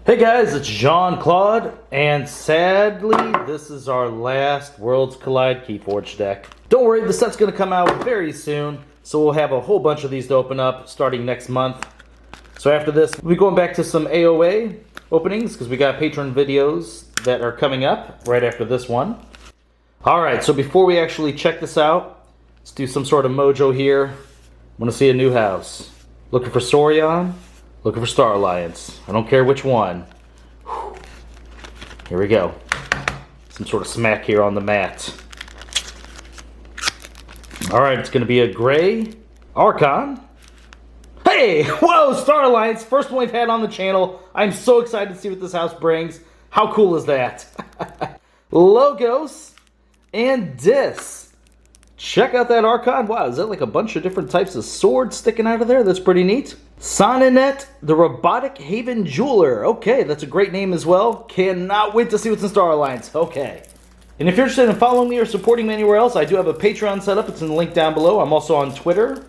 Hey guys, it's Claude, and sadly, this is our last Worlds Collide Keyforge deck. Don't worry, the set's going to come out very soon, so we'll have a whole bunch of these to open up starting next month. So after this, we'll be going back to some AOA openings, because we got patron videos that are coming up right after this one. Alright, so before we actually check this out, let's do some sort of mojo here. I want to see a new house. Looking for Sorion? Looking for Star Alliance. I don't care which one. Whew. Here we go. Some sort of smack here on the mat. Alright, it's going to be a gray Archon. Hey! Whoa! Star Alliance! First one we've had on the channel. I'm so excited to see what this house brings. How cool is that? Logos and Dis. Check out that Archon. Wow, is that like a bunch of different types of swords sticking out of there? That's pretty neat. Sonanet, the Robotic Haven Jeweler. Okay, that's a great name as well. Cannot wait to see what's in Star Alliance. Okay. And if you're interested in following me or supporting me anywhere else, I do have a Patreon set up. It's in the link down below. I'm also on Twitter.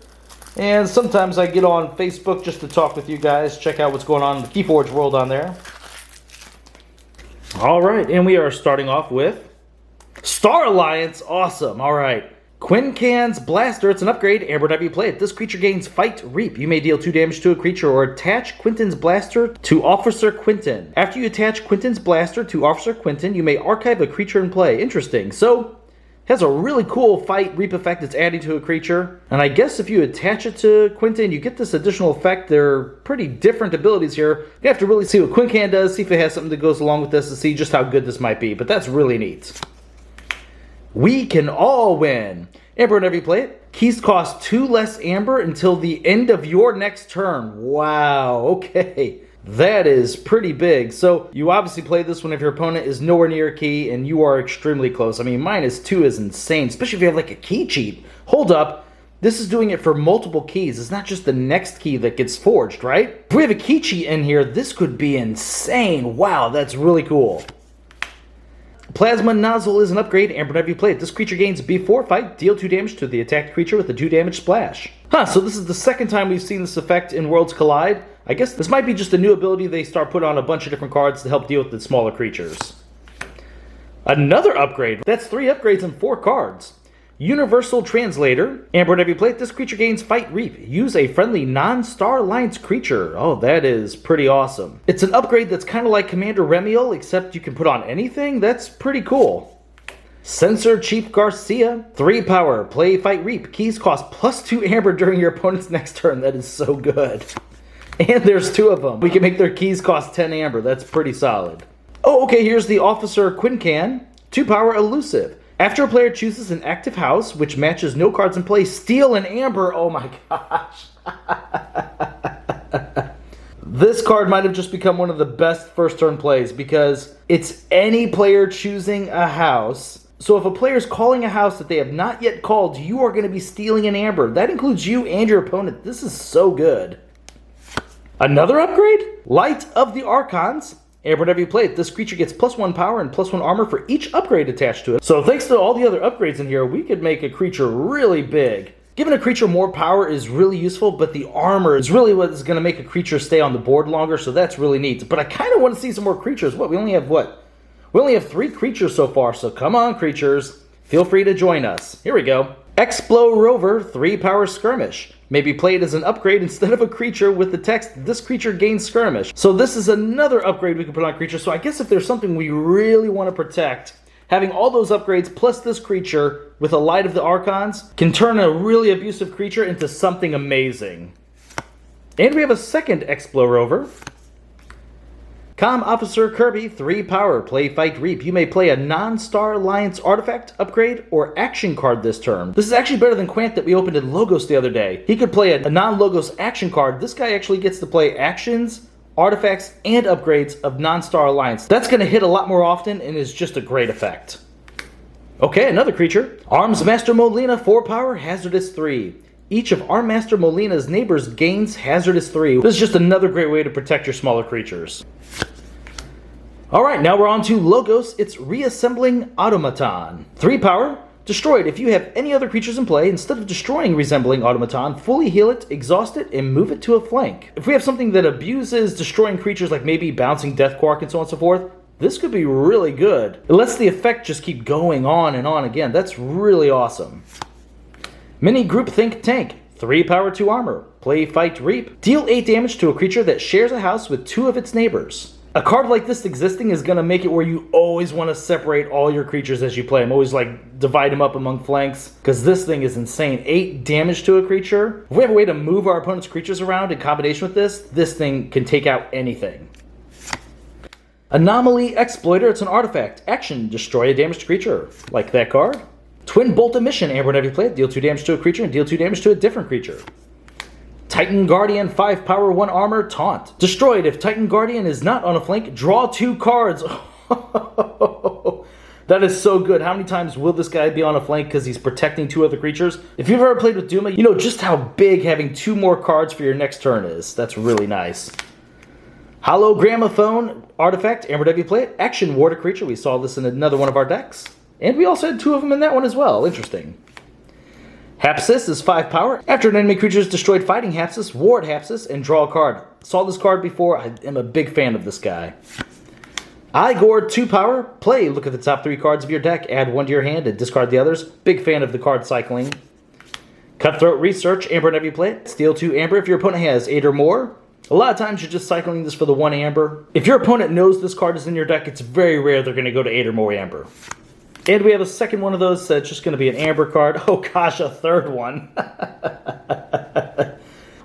And sometimes I get on Facebook just to talk with you guys. Check out what's going on in the Keyforge world on there. Alright, and we are starting off with Star Alliance. Awesome. Alright. Quincan's Blaster, it's an upgrade. Amber, whenever you play it, this creature gains Fight Reap. You may deal 2 damage to a creature or attach Quinton's Blaster to Officer Quinton. After you attach Quinton's Blaster to Officer Quinton, you may archive a creature in play. Interesting. So, it has a really cool Fight Reap effect it's adding to a creature. And I guess if you attach it to Quinton, you get this additional effect. They're pretty different abilities here. You have to really see what Quincan does, see if it has something that goes along with this to see just how good this might be. But that's really neat. We can all win. Amber, whenever you play it, keys cost 2 less Amber until the end of your next turn. Wow, okay. That is pretty big. So you obviously play this when if your opponent is nowhere near a key and you are extremely close. I mean, -2 is insane, especially if you have like a key cheat. Hold up. This is doing it for multiple keys. It's not just the next key that gets forged, right? If we have a key cheat in here, this could be insane. Wow, that's really cool. Plasma Nozzle is an upgrade. Amber, whenever you play it, this creature gains before fight, deal 2 damage to the attacked creature with a 2 damage splash. So this is the second time we've seen this effect in Worlds Collide. I guess this might be just a new ability they start putting on a bunch of different cards to help deal with the smaller creatures. Another upgrade. That's 3 upgrades and 4 cards. Universal Translator. Amber, whenever you play it, this creature gains Fight Reap. Use a friendly non-Star Alliance creature. Oh, that is pretty awesome. It's an upgrade that's kind of like Commander Remiel, except you can put on anything. That's pretty cool. Censor Chief Garcia. 3 power. Play Fight Reap. Keys cost +2 Amber during your opponent's next turn. That is so good. And there's 2 of them. We can make their keys cost 10 Amber. That's pretty solid. Oh, okay, here's the Officer Quincan. 2 power Elusive. After a player chooses an active house, which matches no cards in play, steal an Amber. Oh my gosh. This card might have just become one of the best first turn plays because it's any player choosing a house. So if a player is calling a house that they have not yet called, you are going to be stealing an Amber. That includes you and your opponent. This is so good. Another upgrade? Light of the Archons. Amber, whenever you play it, this creature gets +1 power and +1 armor for each upgrade attached to it. So thanks to all the other upgrades in here, we could make a creature really big. Giving a creature more power is really useful, but the armor is really what is going to make a creature stay on the board longer, so that's really neat. But I kind of want to see some more creatures. We only have 3 creatures so far, so come on, creatures. Feel free to join us. Here we go. Explo Rover, 3 power Skirmish. May be played as an upgrade instead of a creature with the text, this creature gains Skirmish. So this is another upgrade we can put on a creature. So I guess if there's something we really want to protect, having all those upgrades plus this creature with a Light of the Archons can turn a really abusive creature into something amazing. And we have a second Explo Rover. Com Officer Kirby, 3 power, play Fight Reap. You may play a non-Star Alliance artifact, upgrade, or action card this turn. This is actually better than Quant that we opened in Logos the other day. He could play a non-Logos action card. This guy actually gets to play actions, artifacts, and upgrades of non-Star Alliance. That's going to hit a lot more often and is just a great effect. Okay, another creature. Arms Master Molina, 4 power, Hazardous 3. Each of Armmaster Molina's neighbors gains Hazardous 3. This is just another great way to protect your smaller creatures. Alright, now we're on to Logos. It's Reassembling Automaton. 3 power. Destroyed. If you have any other creatures in play, instead of destroying Resembling Automaton, fully heal it, exhaust it, and move it to a flank. If we have something that abuses destroying creatures like maybe Bouncing Death Quark and so on and so forth, this could be really good. It lets the effect just keep going on and on again. That's really awesome. Mini Group Think Tank. 3 power, 2 armor. Play, fight, reap. Deal 8 damage to a creature that shares a house with 2 of its neighbors. A card like this existing is going to make it where you always want to separate all your creatures as you play them. Always like divide them up among flanks, because this thing is insane. 8 damage to a creature. If we have a way to move our opponent's creatures around in combination with this thing can take out anything. Anomaly Exploiter. It's an artifact. Action. Destroy a damaged creature. Like that card. Twin Bolt Emission. Amber, whenever you play it, deal 2 damage to a creature and deal 2 damage to a different creature. Titan Guardian, 5 power, 1 armor, taunt. Destroyed. If Titan Guardian is not on a flank, draw 2 cards. That is so good. How many times will this guy be on a flank because he's protecting 2 other creatures? If you've ever played with Duma, you know just how big having 2 more cards for your next turn is. That's really nice. Hollow Gramophone artifact. Amber, whenever you play it, action, ward a creature. We saw this in another one of our decks. And we also had 2 of them in that one as well. Interesting. Hapsis is 5 power. After an enemy creature is destroyed fighting Hapsis, ward Hapsis and draw a card. Saw this card before. I am a big fan of this guy. Igor, 2 power. Play. Look at the top 3 cards of your deck. Add 1 to your hand and discard the others. Big fan of the card cycling. Cutthroat Research. Amber, whenever you play it, steal 2 amber if your opponent has 8 or more. A lot of times you're just cycling this for the 1 amber. If your opponent knows this card is in your deck, it's very rare they're going to go to 8 or more amber. And we have a second one of those that's just going to be an amber card. Oh gosh, a third one.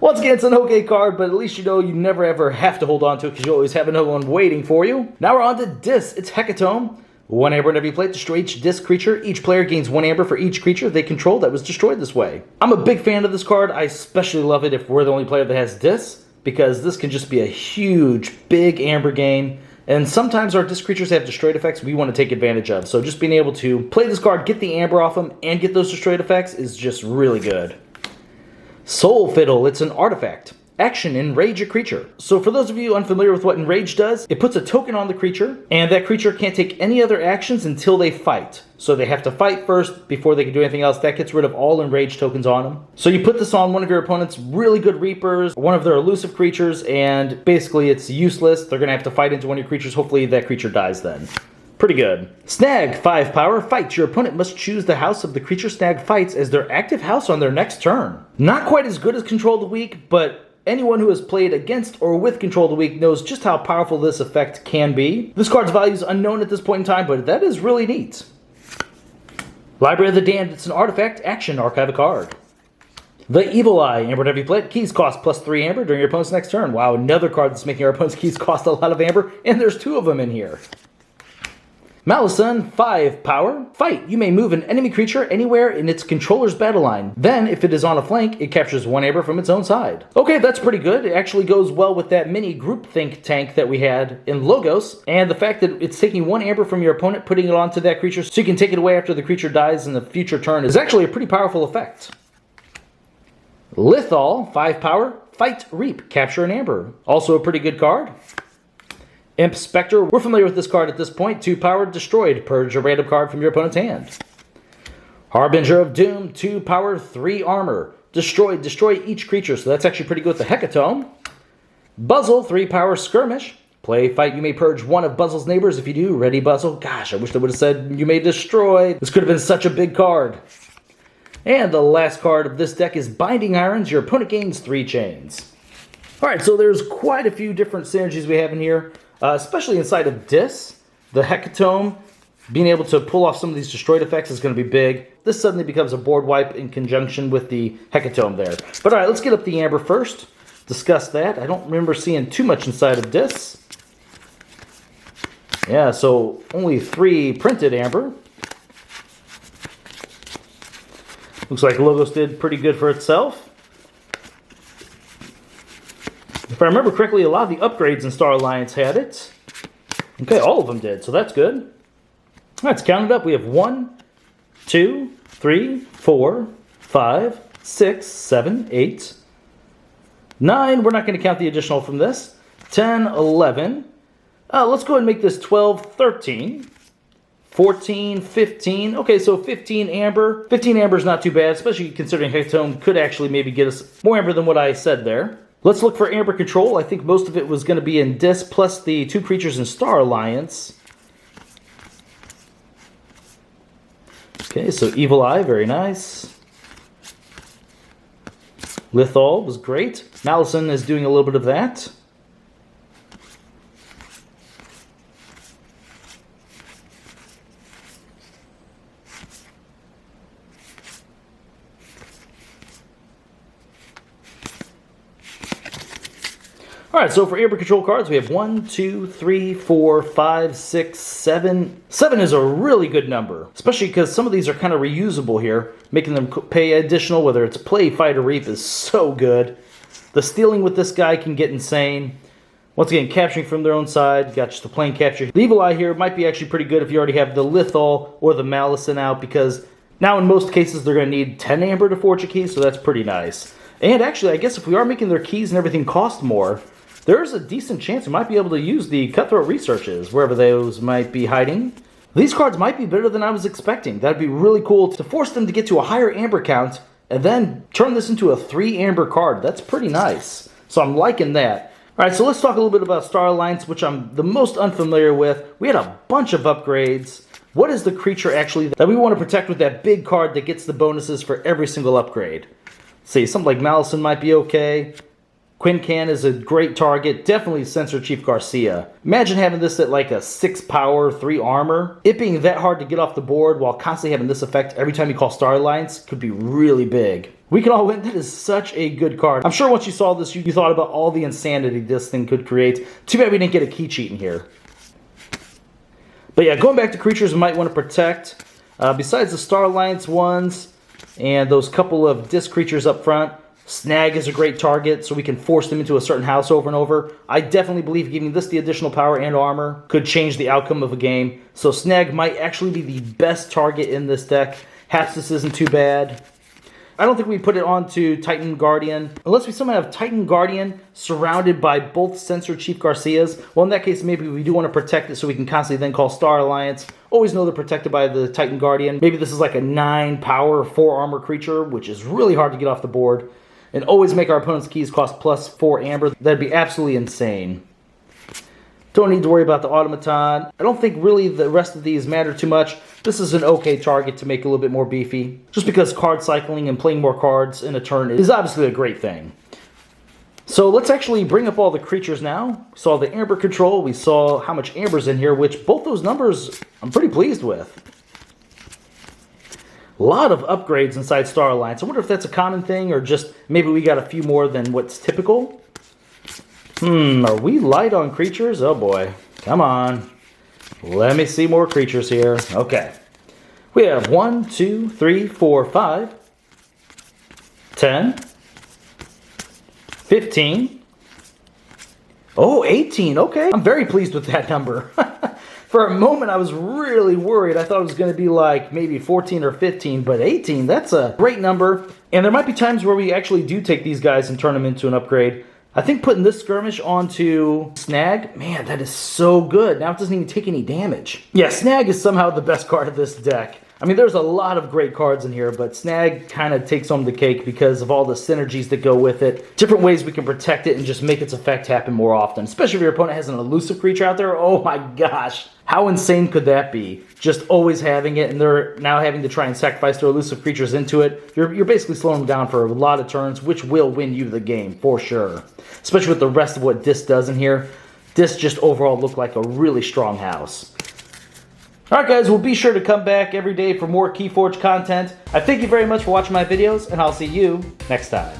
Once again, it's an okay card, but at least you know you never ever have to hold on to it because you always have another one waiting for you. Now we're on to Dis. It's Hecatomb. 1 amber whenever you play it. Destroy each Dis creature. Each player gains 1 amber for each creature they control that was destroyed this way. I'm a big fan of this card. I especially love it if we're the only player that has Dis, because this can just be a huge, big amber gain. And sometimes our disc creatures have destroyed effects we want to take advantage of. So just being able to play this card, get the amber off them, and get those destroyed effects is just really good. Soul Fiddle, it's an artifact. Action, enrage a creature. So for those of you unfamiliar with what enrage does, it puts a token on the creature, and that creature can't take any other actions until they fight. So they have to fight first before they can do anything else. That gets rid of all enrage tokens on them. So you put this on one of your opponent's really good reapers, one of their elusive creatures, and basically it's useless. They're going to have to fight into one of your creatures. Hopefully that creature dies then. Pretty good. Snag, 5 power, fight. Your opponent must choose the house of the creature Snag fights as their active house on their next turn. Not quite as good as Control the Weak, but anyone who has played against or with Control the Weak knows just how powerful this effect can be. This card's value is unknown at this point in time, but that is really neat. Library of the Damned, it's an artifact. Action, archive a card. The Evil Eye, amber whenever you play it. Keys cost +3 amber during your opponent's next turn. Wow, another card that's making our opponent's keys cost a lot of amber, and there's 2 of them in here. Malison, 5 power. Fight. You may move an enemy creature anywhere in its controller's battle line. Then, if it is on a flank, it captures 1 amber from its own side. Okay, that's pretty good. It actually goes well with that mini group think tank that we had in Logos, and the fact that it's taking 1 amber from your opponent, putting it onto that creature so you can take it away after the creature dies in the future turn is actually a pretty powerful effect. Lithal, 5 power. Fight, reap, capture an amber. Also a pretty good card. Imp Spectre, we're familiar with this card at this point. 2 power, destroyed. Purge a random card from your opponent's hand. Harbinger of Doom, 2 power, 3 armor. Destroyed, destroy each creature, so that's actually pretty good with the Hecatomb. Buzzle, 3 power, skirmish. Play, fight, you may purge 1 of Buzzle's neighbors if you do. Ready, Buzzle? Gosh, I wish they would have said you may destroy. This could have been such a big card. And the last card of this deck is Binding Irons. Your opponent gains 3 chains. Alright, so there's quite a few different synergies we have in here. Especially inside of Dis, the Hecatomb, being able to pull off some of these destroyed effects is going to be big. This suddenly becomes a board wipe in conjunction with the Hecatomb there. But alright, let's get up the amber first. Discuss that. I don't remember seeing too much inside of Dis. Yeah, so only 3 printed amber. Looks like Logos did pretty good for itself. If I remember correctly, a lot of the upgrades in Star Alliance had it. Okay, all of them did, so that's good. Let's count it up. We have 1, 2, 3, 4, 5, 6, 7, 8, 9. We're not going to count the additional from this. 10, 11. Let's go ahead and make this 12, 13, 14, 15. Okay, so 15 amber. 15 amber is not too bad, especially considering Hectone could actually maybe get us more amber than what I said there. Let's look for amber control. I think most of it was going to be in Dis plus the 2 creatures in Star Alliance. Okay, so Evil Eye, very nice. Lithal was great. Malison is doing a little bit of that. Alright, so for amber control cards, we have 1, 2, 3, 4, 5, 6, 7. 7 is a really good number, especially because some of these are kind of reusable here. Making them pay additional, whether it's play, fight, or reap, is so good. The stealing with this guy can get insane. Once again, capturing from their own side, got just a plain capture. The Evil Eye here might be actually pretty good if you already have the Lithal or the Malison out, because now in most cases they're going to need 10 amber to forge a key, so that's pretty nice. And actually, I guess if we are making their keys and everything cost more, there's a decent chance we might be able to use the Cutthroat Researches, wherever those might be hiding. These cards might be better than I was expecting. That'd be really cool to force them to get to a higher amber count, and then turn this into a 3 amber card. That's pretty nice. So I'm liking that. Alright, so let's talk a little bit about Star Alliance, which I'm the most unfamiliar with. We had a bunch of upgrades. What is the creature actually that we want to protect with that big card that gets the bonuses for every single upgrade? Let's see, something like Malison might be okay. Quincan is a great target, definitely Censor Chief Garcia. Imagine having this at like a 6 power, 3 armor. It being that hard to get off the board while constantly having this effect every time you call Star Alliance could be really big. We can all win. That is such a good card. I'm sure once you saw this, you thought about all the insanity this thing could create. Too bad we didn't get a key cheat in here. But yeah, going back to creatures we might want to protect, besides the Star Alliance ones and those couple of disc creatures up front, Snag is a great target, so we can force them into a certain house over and over. I definitely believe giving this the additional power and armor could change the outcome of a game. So Snag might actually be the best target in this deck. Hapsis isn't too bad. I don't think we put it onto Titan Guardian. Unless we somehow have Titan Guardian surrounded by both Censor Chief Garcias. Well, in that case, maybe we do want to protect it so we can constantly then call Star Alliance. Always know they're protected by the Titan Guardian. Maybe this is like a 9 power, 4 armor creature, which is really hard to get off the board. And always make our opponent's keys cost plus 4 amber. That'd be absolutely insane. Don't need to worry about the automaton. I don't think really the rest of these matter too much. This is an okay target to make a little bit more beefy. Just because card cycling and playing more cards in a turn is obviously a great thing. So let's actually bring up all the creatures now. We saw the amber control. We saw how much amber's in here, which both those numbers I'm pretty pleased with. A lot of upgrades inside Star Alliance. I wonder if that's a common thing or just maybe we got a few more than what's typical. Are we light on creatures? Oh boy. Come on. Let me see more creatures here. Okay. We have 1, 2, 3, 4, 5, 10, 15. Oh, 18. Okay. I'm very pleased with that number. For a moment, I was really worried. I thought it was going to be like maybe 14 or 15, but 18, that's a great number. And there might be times where we actually do take these guys and turn them into an upgrade. I think putting this skirmish onto Snag, man, that is so good. Now it doesn't even take any damage. Yeah, Snag is somehow the best card of this deck. I mean, there's a lot of great cards in here, but Snag kind of takes home the cake because of all the synergies that go with it. Different ways we can protect it and just make its effect happen more often. Especially if your opponent has an elusive creature out there. Oh my gosh. How insane could that be? Just always having it and they're now having to try and sacrifice their elusive creatures into it. You're basically slowing them down for a lot of turns, which will win you the game for sure. Especially with the rest of what Dis does in here. Dis just overall look like a really strong house. Alright guys, well be sure to come back every day for more Keyforge content. I thank you very much for watching my videos, and I'll see you next time.